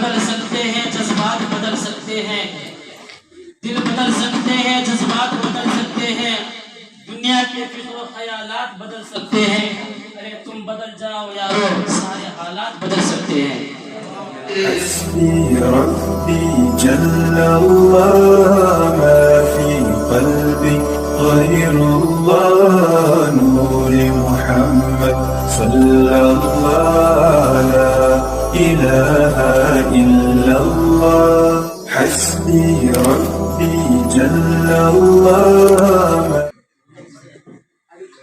بدل سکتے ہیں، جذبات بدل سکتے ہیں، دل بدل سکتے ہیں، جذبات بدل سکتے ہیں، دنیا کے فکر و خیالات بدل سکتے ہیں. ارے تم بدل جاؤ یارو، سارے حالات بدل سکتے ہیں. حسبي ربي جل الله ما في قلبي غير الله نور محمد صلى الله لا إله إلا الله حسبي ربي جل الله.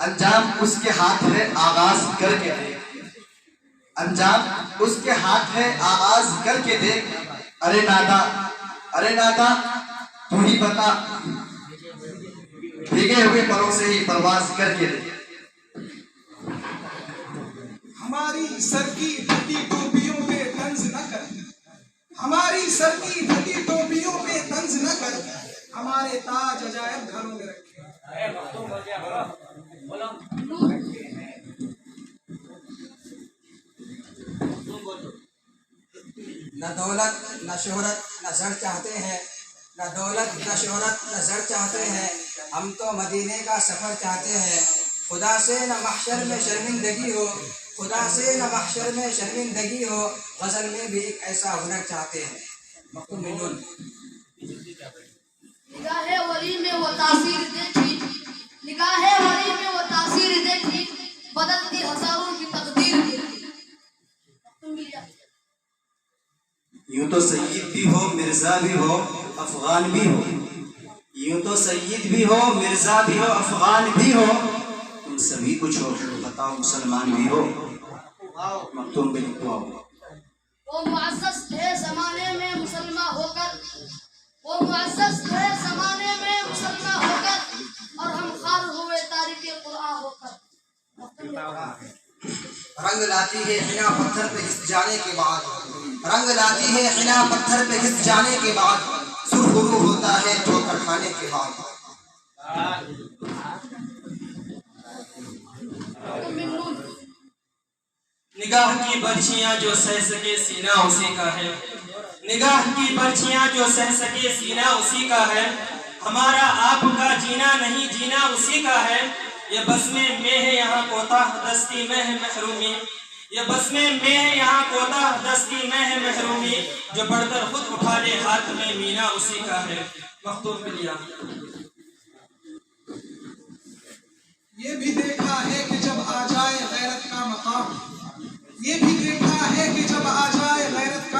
انجام اس کے ہاتھ ہے آغاز کر کے دیکھ، انجام اس کے ہاتھ ہے آغاز کر کے دیکھ. ارے نادا تو ہی بتا، بھیگے ہوئے پروں سے ہی پرواز کر کے دیکھ. ہماری سر کی پھٹی ٹوپیوں پہ طنز نہ کر، ہماری سر کی پھٹی ٹوپیوں پہ طنز نہ کر، ہمارے تاج عجائب گھروں میں رکھے. نہ دولت نہ شہرت نہ زر چاہتے ہیں، نہ دولت نہ شہرت نہ زر چاہتے ہیں، ہم تو مدینے کا سفر چاہتے ہیں. خدا سے نہ محشر میں شرمندگی ہو، خدا سے نہ محشر میں شرمندگی ہو، غزل میں بھی ایک ایسا ہنر چاہتے ہیں. مختوم منون. نگاہ ولی میں وہ تاثیر دیکھی، نگاہ ولی میں وہ تاثیر دیکھی، بدلتی ہزاروں کی تقدیر دیکھی. یوں تو سید بھی ہو مرزا بھی ہو افغان بھی ہو، یوں تو سید بھی ہو مرزا بھی ہو افغان بھی ہو، تم سبھی کچھ ہو بتاؤ مسلمان بھی ہو. مختوم بن اقبال. وہ معزز تھے زمانے میں مسلمان ہو کر، وہ معزز تھے زمانے میں مسلمان ہو کر، اور ہم خار ہوئے تاریخ قرآن ہو کر. رنگ لاتی ہے حنا پتھر پہ گھس جانے کے بعد، رنگ لاتی ہے حنا پتھر پہ گھس جانے کے بعد، سرخ رو ہوتا ہے ٹھوکر کھانے کے بعد. نگاہ کی برچھیاں جو سہ سکے سینہ اسی کا ہے، نگاہ کی برچھیاں جو سہ سکے سینہ اسی کا ہے، ہمارا آپ کا جینا نہیں جینا اسی کا ہے. یہ بزمیں میں ہے یہاں کوتاہ دستی میں ہے محرومی، یہ بزمیں میں ہے یہاں کوتاہ دستی میں ہے محرومی، جو بڑھ کر خود اٹھا لے ہاتھ میں مینا اسی کا ہے. مختوم بلیا. یہ بھی دیکھا ہے کہ جب آ جائے غیرت کا مقام، یہ بھی دیکھا ہے کہ جب آ جائے غیرت کا